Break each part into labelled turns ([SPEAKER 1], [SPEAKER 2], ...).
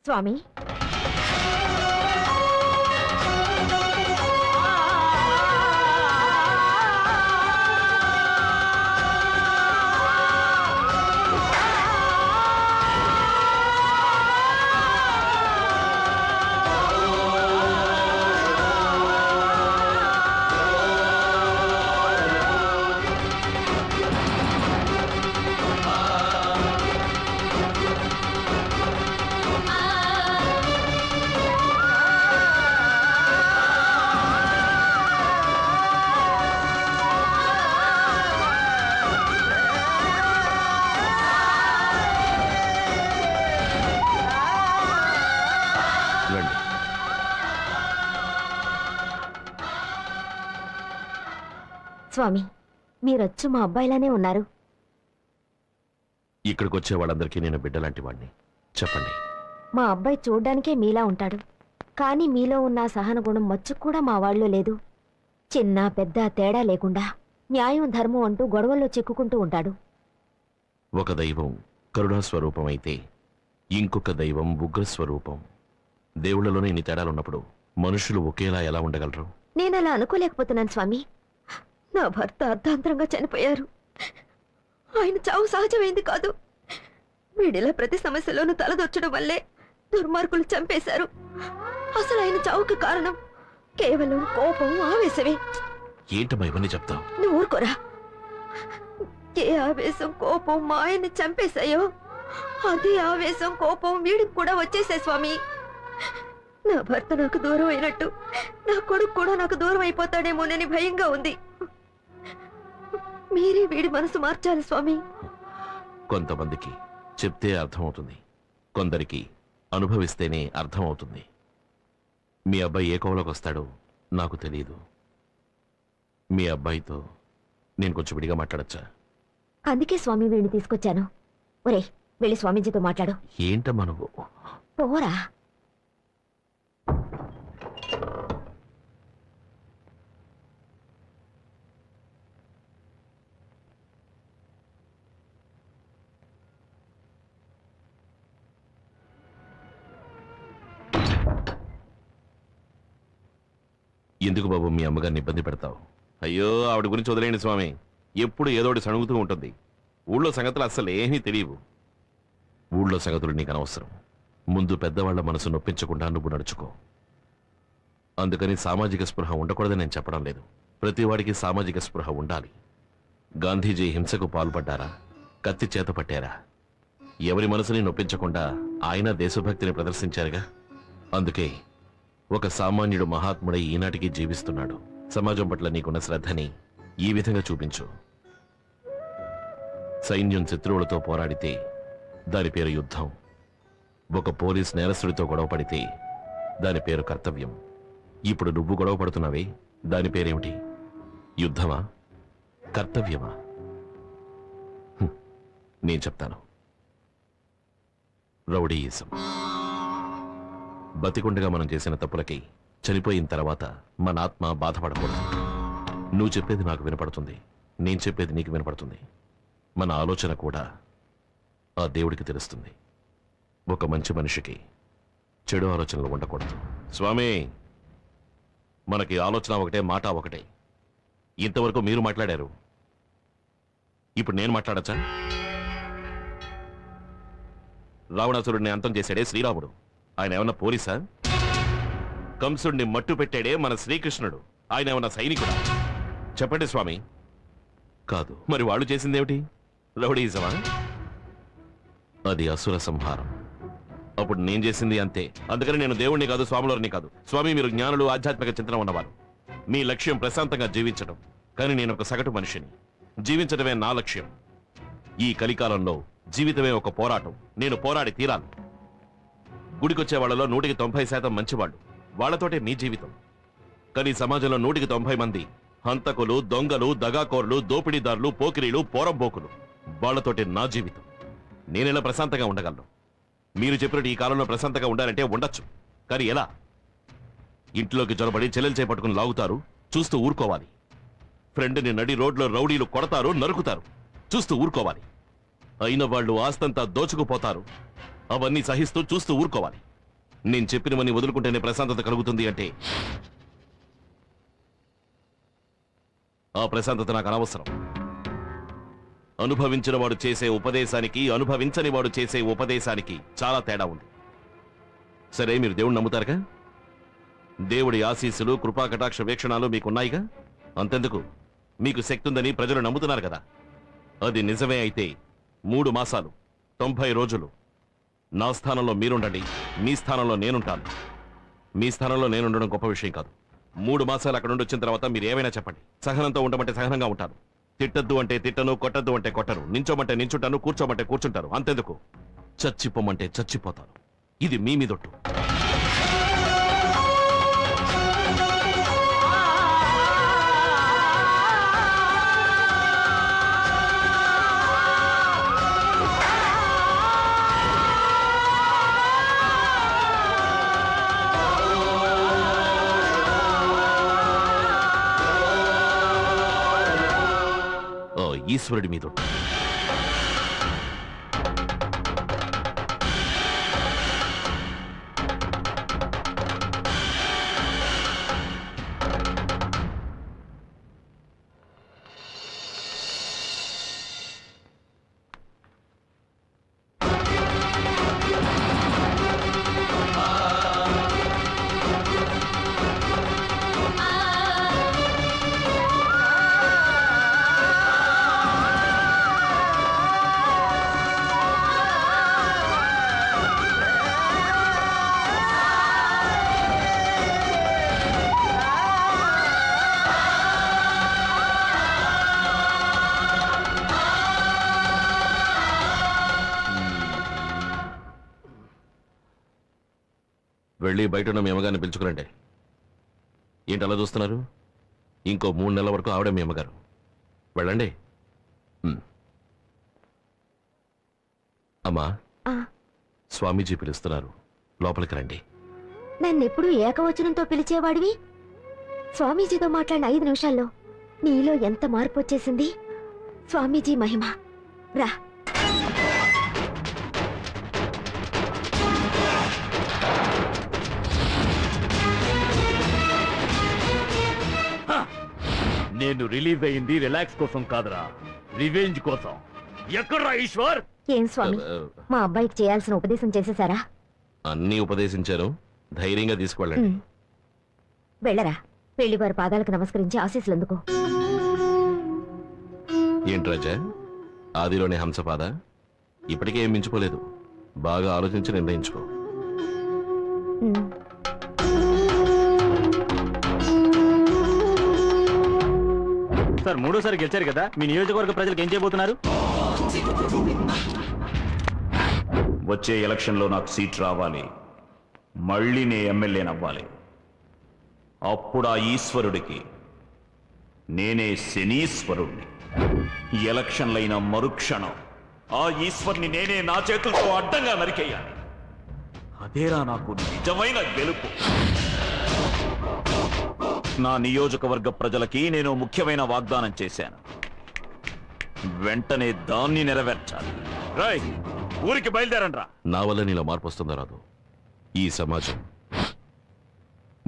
[SPEAKER 1] స్వామి, స్వామి, మీరొచ్చు మా అబ్బాయిలానే ఉన్నారు.
[SPEAKER 2] ఇక్కడికి వచ్చే వాళ్ళందరికీ నేను బిడ్డలాంటి వాడిని. చెప్పండి.
[SPEAKER 1] మా అబ్బాయి చూడ్డానికే మీలా ఉంటాడు, కానీ మీలో ఉన్న సహన గుణం మచ్చుకు కూడా మా వాళ్ళలో లేదు. చిన్న పెద్ద తేడా లేకుండా న్యాయం ధర్మం అంటూ గొడవల్లో చిక్కుకుంటూ ఉంటాడు.
[SPEAKER 2] ఒక దైవం కరుణాస్వరూపం అయితే ఇంకొక దైవం ఉగ్రస్వరూపం. దేవుళ్లలోనే ఇన్ని తేడాలున్నప్పుడు మనుషులు ఒకేలా ఎలా ఉండగలరు?
[SPEAKER 1] నేనలా అనుకోలేకపోతున్నాను స్వామి. నా భర్త అర్ధాంతరంగా చనిపోయారు. ఆయన చావు సహజమైంది కాదు. వీడిలా ప్రతి సమస్యలోనూ తలదొచ్చడం వల్లే దుర్మార్గులు చంపేశారు. అసలు ఆయన చావుకి కారణం కేవలం కోపం, ఆవేశమే.
[SPEAKER 2] ఏంటమ్మా ఇవన్నీ చెప్తావు?
[SPEAKER 1] నువ్వు ఊరుకోరా. ఏ ఆవేశం కోపం మా ఆయన్ని చంపేశాయో అదే ఆవేశం కోపం వీడికి కూడా వచ్చేసాయి స్వామి. నా భర్త నాకు దూరం అయినట్టు నా కొడుకు కూడా నాకు దూరం అయిపోతాడేమోనని భయంగా ఉంది. మీరే వీడి మనసు మార్చాలి స్వామి.
[SPEAKER 2] కొంతమందికి చెప్తే అర్థమవుతుంది, కొందరికి అనుభవిస్తేనే అర్థమవుతుంది. మీ అబ్బాయి ఏ కోవలోకి వస్తాడో నాకు తెలియదు. మీ అబ్బాయితో నేను కొంచెం విడిగా మాట్లాడచ్చా?
[SPEAKER 1] అందుకే స్వామి వీడిని తీసుకొచ్చాను. ఒరే, వెళ్ళి స్వామీజీతో మాట్లాడు.
[SPEAKER 2] ఏంటమ్మా నువ్వు?
[SPEAKER 1] పోరా.
[SPEAKER 2] ఎందుకు బాబు మీ అమ్మగారిని ఇబ్బంది పెడతావు? అయ్యో, ఆవిడ గురించి వదిలేండి స్వామి. ఎప్పుడు ఏదోటి సణుగుతూ ఉంటుంది. ఊళ్ళో సంగతులు అస్సలు ఏమీ తెలియవు. ఊళ్ళో సంగతులు నీకు అనవసరం. ముందు పెద్దవాళ్ల మనసు నొప్పించకుండా నువ్వు నడుచుకో. అందుకని సామాజిక స్పృహ ఉండకూడదని నేను చెప్పడం లేదు. ప్రతివాడికి సామాజిక స్పృహ ఉండాలి. గాంధీజీ హింసకు పాల్పడ్డారా? కత్తి చేత పట్టారా? ఎవరి మనసుని నొప్పించకుండా ఆయన దేశభక్తిని ప్రదర్శించారుగా. అందుకే ఒక సామాన్యుడు మహాత్ముడై ఈనాటికి జీవిస్తున్నాడు. సమాజం పట్ల నీకున్న శ్రద్ధని ఈ విధంగా చూపించు. సైన్యం శత్రువులతో పోరాడితే దాని పేరు యుద్ధం. ఒక పోలీస్ నేరస్తుడితో గొడవ పడితే దాని పేరు కర్తవ్యం. ఇప్పుడు నువ్వు గొడవ పడుతున్నావే, దాని పేరేమిటి? యుద్ధమా, కర్తవ్యమా? నేను చెప్తాను. రౌడీయిజం. బతికుండగా మనం చేసిన తప్పులకి చనిపోయిన తర్వాత మన ఆత్మ బాధపడకూడదు. నువ్వు చెప్పేది నాకు వినపడుతుంది, నేను చెప్పేది నీకు వినపడుతుంది. మన ఆలోచన కూడా ఆ దేవుడికి తెలుస్తుంది. ఒక మంచి మనిషికి చెడు ఆలోచనలు ఉండకూడదు. స్వామి, మనకి ఆలోచన ఒకటే, మాట ఒకటే. ఇంతవరకు మీరు మాట్లాడారు, ఇప్పుడు నేను మాట్లాడచ్చా? రావణాసురుడిని అంతం చేశాడే శ్రీరాముడు, ఆయన ఏమన్నా పోలీసా? కంసుడిని మట్టు పెట్టాడే మన శ్రీకృష్ణుడు, ఆయన ఏమన్నా సైనికుడా? చెప్పండి స్వామి. కాదు. మరి వాళ్ళు చేసిందేమిటి? రౌడీయిజమా? అది అసుర సంహారం. అప్పుడు నేను చేసింది అంతే. అందుకని నేను దేవుణ్ణి కాదు, స్వాములని కాదు. స్వామి, మీరు జ్ఞానులు, ఆధ్యాత్మిక చింతన ఉన్నవారు. మీ లక్ష్యం ప్రశాంతంగా జీవించడం. కానీ నేను ఒక సగటు మనిషిని. జీవించడమే నా లక్ష్యం. ఈ కలికాలంలో జీవితమే ఒక పోరాటం. నేను పోరాడి తీరాలి. గుడికొచ్చే వాళ్లలో 190% మంచివాళ్ళు. వాళ్లతోటే మీ జీవితం. కానీ సమాజంలో 190 మంది హంతకులు, దొంగలు, దగాకోరులు, దోపిడీదారులు, పోకిరీలు, పోరంబోకులు. వాళ్లతోటే నా జీవితం. నేనెలా ప్రశాంతంగా ఉండగలను? మీరు చెప్పినట్టు ఈ కాలంలో ప్రశాంతంగా ఉండాలంటే ఉండొచ్చు, కానీ ఎలా? ఇంట్లోకి జొరబడి చెల్లెలు చేపట్టుకుని లాగుతారు, చూస్తూ ఊరుకోవాలి. ఫ్రెండ్ని నడి రోడ్లో రౌడీలు కొడతారు, నరుకుతారు, చూస్తూ ఊరుకోవాలి. అయిన వాళ్ళు ఆస్తంతా దోచుకుపోతారు, అవన్నీ సహిస్తూ చూస్తూ ఊరుకోవాలి. నేను చెప్పినవన్నీ వదులుకుంటేనే ప్రశాంతత కలుగుతుంది అంటే ఆ ప్రశాంతత నాకు అనవసరం. అనుభవించిన వాడు చేసే ఉపదేశానికి అనుభవించని వాడు చేసే ఉపదేశానికి చాలా తేడా ఉంది. సరే, మీరు దేవుడిని నమ్ముతారుగా? దేవుడి ఆశీస్సులు, కృపా కటాక్ష వీక్షణాలు మీకున్నాయిగా? అంతెందుకు, మీకు శక్తి ఉందని ప్రజలు నమ్ముతున్నారు కదా. అది నిజమే అయితే 3 మాసాలు 90 రోజులు నా స్థానంలో మీరుండండి, మీ స్థానంలో నేనుంటాను. మీ స్థానంలో నేనుండడం గొప్ప విషయం కాదు. 3 మాసాలు అక్కడ నుండి వచ్చిన తర్వాత మీరు ఏమైనా చెప్పండి. సహనంతో ఉండమంటే సహనంగా ఉంటాను, తిట్టద్దు అంటే తిట్టను, కొట్టద్దు అంటే కొట్టను, నించోమంటే నించుంటాను, కూర్చోమంటే కూర్చుంటాను. అంతెందుకు, చచ్చిపోమంటే చచ్చిపోతాను. ఇది మీ మీదొట్టు. ఈశ్వరుడి మీదొట్టు. వెళ్ళి బయట ఉన్న మీ అమ్మగారిని పిలుచుకురండి. ఏంటి అలా చూస్తున్నారు? ఇంకో 3 నెలల వరకు ఆవిడ మీ అమ్మగారు. వెళ్ళండి. అమ్మా, స్వామీజీ పిలుస్తున్నారు, లోపలికి రండి.
[SPEAKER 1] నన్నెప్పుడు ఏకవచనంతో పిలిచేవాడివి, స్వామీజీతో మాట్లాడిన 5 నిమిషాల్లో నీలో ఎంత మార్పు వచ్చేసింది. స్వామీజీ మహిమ. రా.
[SPEAKER 3] నేను రిలీజ్ అయింది రిలాక్స్ కోసం కాదురా, రివెంజ్ కోసం. ఎక్కడ్రా ఈశ్వర్?
[SPEAKER 1] ఏం స్వామి, మా అబ్బాయికి చేయాల్సిన ఉపదేశం చేసేసారా?
[SPEAKER 2] అన్నీ ఉపదేశించాను, ధైర్యంగా తీసుకువెళ్ళండి.
[SPEAKER 1] వెళ్ళరా, పెళ్లి వారి పాదాలకు నమస్కరించి ఆశీస్సులు అందుకో.
[SPEAKER 2] ఏంటి రాజా, ఆదిలోనే హంసపాద? ఇప్పటికే ఏం మించిపోలేదు, బాగా ఆలోచించి నిర్ణయించుకో.
[SPEAKER 3] సార్, 3ోసారి గెలిచారు కదా, మీ నియోజకవర్గ ప్రజలకు ఏం చేయబోతున్నారు?
[SPEAKER 4] వచ్చే ఎలక్షన్లో నాకు సీట్ రావాలి, మళ్ళీ నే ఎమ్మెల్యేనవ్వాలి. అప్పుడు ఆ ఈశ్వరుడికి నేనే శనీశ్వరుణ్ణి. ఎలక్షన్లైన మరుక్షణం ఆ ఈశ్వర్ని నేనే నా చేతులతో అడ్డంగా నరికేయాలి. అదేరా నాకు నిజమైన గెలుపు. నా నియోజకవర్గ ప్రజలకి నేను ముఖ్యమైన వాగ్దానం చేశాను, వెంటనే దాన్ని నెరవేర్చాలి. రై, ఊరికి బయలుదేరండ్రా.
[SPEAKER 2] నా వల్ల నీలో మార్పు వస్తుందో రాదు, ఈ సమాజం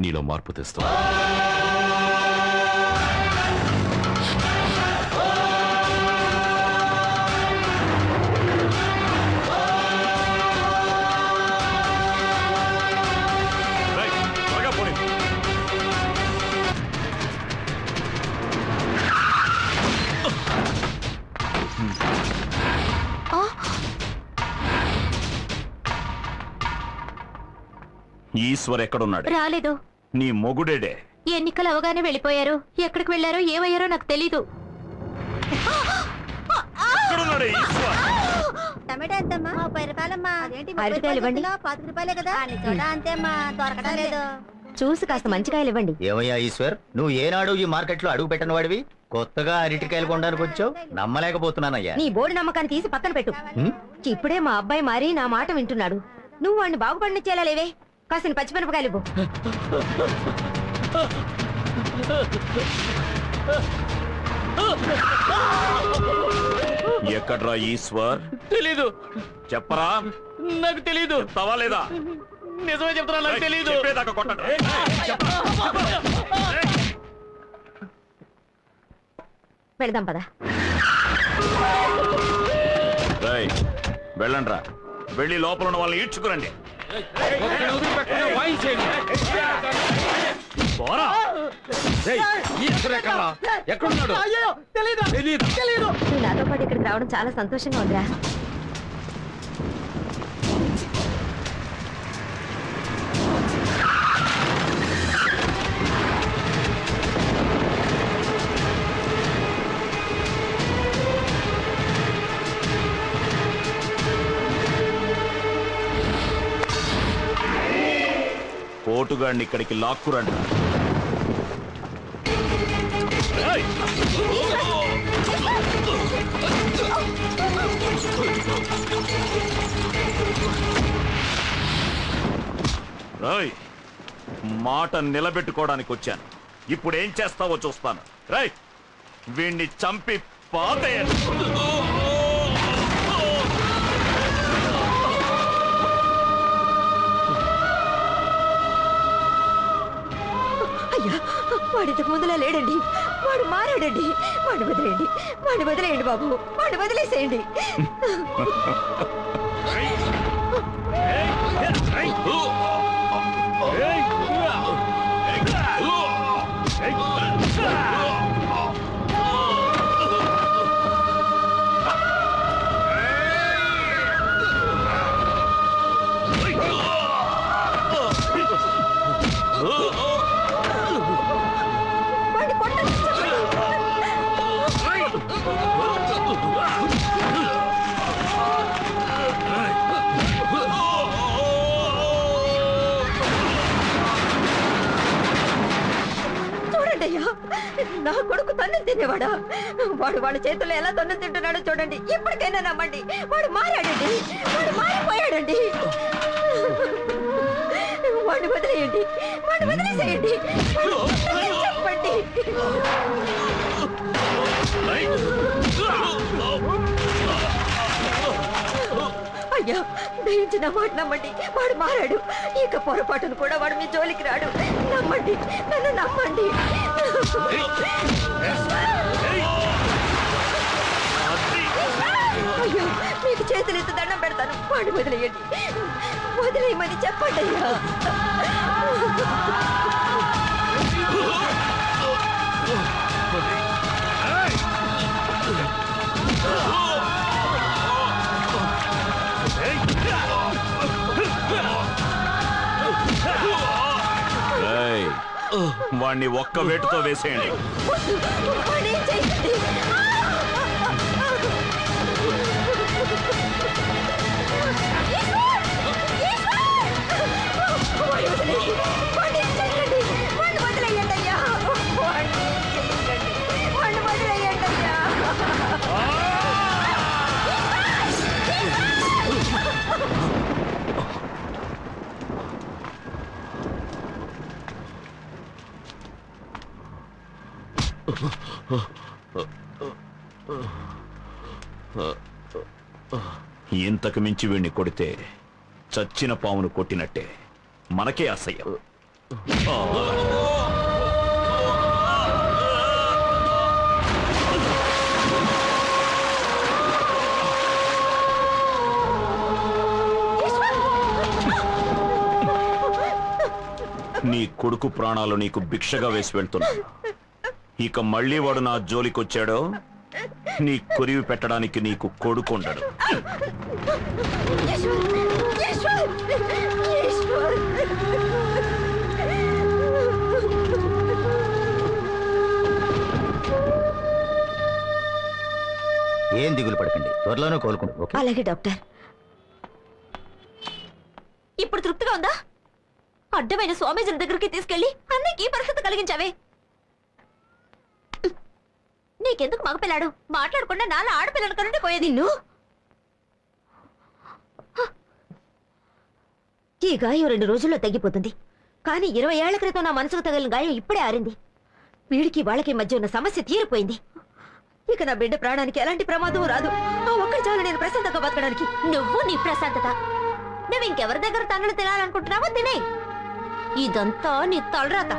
[SPEAKER 2] నీలో మార్పు తెస్తుంది.
[SPEAKER 4] ఈశ్వర్ ఎక్కడున్నాడు?
[SPEAKER 1] రాలేదు.
[SPEAKER 4] నీ మొగుడేడే?
[SPEAKER 1] ఎన్నికలు అవగానే వెళ్ళిపోయారు. ఎక్కడికి వెళ్ళారో ఏమయ్యారో నాకు తెలీదు.
[SPEAKER 4] ఎక్కడున్నాడే ఈశ్వర్?
[SPEAKER 5] టమాటా ఎంతమ్మా? 30 రూపాయలమ్మా. అదేంటి
[SPEAKER 1] 5 రూపాయలు ఇవ్వండి.
[SPEAKER 5] 25 రూపాయలే కదా. అన్ని చోట అంతేమ్మా, దొరకడం లేదు.
[SPEAKER 1] చూసి కాస్త మంచి కాయలు ఇవ్వండి.
[SPEAKER 6] ఏమయ్యా ఈశ్వర్, నువ్వు ఏనాడు ఈ మార్కెట్ లో అడుగు పెట్టని వాడివి, కొత్తగా అరటికాయలు కొనడానికి వచ్చావు? నమ్మలేకపోతున్నానయ్యా.
[SPEAKER 1] నీ బోర్డు నమ్మకాన్ని తీసి పక్కన పెట్టు. ఇప్పుడే మా అబ్బాయి మారి నా మాట వింటున్నాడు. నువ్వు వాడిని బాగుపడినిచ్చేలా లేవే. కాసిన పచ్చిమిరపకాయలు ఇవ్వు.
[SPEAKER 4] ఎక్కడ్రా ఈశ్వర్?
[SPEAKER 3] తెలీదు.
[SPEAKER 4] చెప్పరా?
[SPEAKER 3] నాకు తెలీదు.
[SPEAKER 4] తవాలేదా?
[SPEAKER 3] నిజమే చెప్తున్నా, నాకు తెలియదు.
[SPEAKER 4] చెప్పేదాకా కొట్టండి.
[SPEAKER 1] వెళదాం పద.
[SPEAKER 4] రేయ్, వెళ్ళండ్రా. వెళ్ళి లోపల ఉన్న వాళ్ళని ఈడ్చుకురండి.
[SPEAKER 3] పోరా. రేయ్, ఎక్కడున్నాడు?
[SPEAKER 1] నువ్వు నాతో పాటు ఇక్కడికి రావడం చాలా సంతోషంగా ఉందిరా.
[SPEAKER 4] కోటుగాడిని ఇక్కడికి లాక్కురండి. రాయ్, మాట నిలబెట్టుకోవడానికి వచ్చాను. ఇప్పుడు ఏం చేస్తావో చూస్తాను. రాయ్, వీణ్ణి చంపి పాతేయండి.
[SPEAKER 1] అయ్యా, వాడు ఇంతకు ముందులా లేడండి. వాడు మారాడండి. వాడిని వదిలేయండి, వాడిని వదిలేయండి బాబు, వాడిని వదిలేసేయండి. వాడిని కొట్టండి, చూడండి అయ్యా, నా కొడుకు తన్నులు తినేవాడా? వాడు వాళ్ళ చేతుల్లో ఎలా తన్నులు తింటున్నాడో చూడండి. ఇప్పటికైనా నమ్మండి, వాడు మారాడండి, వాడు మారిపోయాడండి. వాడిని వదిలేయండి, వాడిని వదిలేసేయండి, చెప్పండి. అయ్యా, దయించి నా మాట నమ్మండి, వాడు మారాడు. ఇక పొరపాటును కూడా వాడు మీ జోలికి రాడు. నమ్మండి, నన్ను నమ్మండి. అయ్యో, మీకు చేతులు ఎత్తి దండం పెడతాను. వాడిని వదిలేయండి, వదిలేయమని చెప్పండి అయ్యా.
[SPEAKER 4] రేయ్, వాణ్ణి ఒక్క వేటుతో వేసేయండి.
[SPEAKER 1] వాడిని చేయండి.
[SPEAKER 4] ఇంతకు మించి వీణ్ణి కొడితే చచ్చిన పామును కొట్టినట్టే. మనకే అసహ్యం. నీ కొడుకు ప్రాణాలు నీకు భిక్షగా వేసి వెళ్తున్నా. ఇక మళ్ళీ వాడు నా జోలికొచ్చాడో నీ కొరివి పెట్టడానికి నీకు కొడుకుండడు.
[SPEAKER 6] ఏం దిగులు పడకండి, త్వరలోనే కోలుకుంటాం. ఓకే?
[SPEAKER 1] అలాగే డాక్టర్. ఇప్పుడు తృప్తిగా ఉందా? అడ్డమైన స్వామీజీల దగ్గరికి తీసుకెళ్లి అన్నయ్యకి ఈ పరిస్థితి కలిగించావే. నీకెందుకు మగపిల్లాడు? మాట్లాడకుండా నాలా ఆడపిల్లను కనుండి పోయేది. నిన్ను ఈ గాయం 2 రోజుల్లో తగ్గిపోతుంది. కానీ 20 ఏళ్ల క్రితం నా మనసుకు తగిలిన గాయం ఇప్పుడే ఆరింది. వీడికి వాళ్ళకి మధ్య ఉన్న సమస్య తీరిపోయింది. ఇక నా బిడ్డ ప్రాణానికి ఎలాంటి ప్రమాదం రాదు. ఆ ఒక్కడి చాలు నేను ప్రశాంతంగా బతకడానికి. నువ్వు నీ ప్రశాంతత నువ్వు ఇంకెవరి దగ్గర తన్నులు తినాలనుకుంటున్నావో తినే. ఇదంతా నీ తలరాత.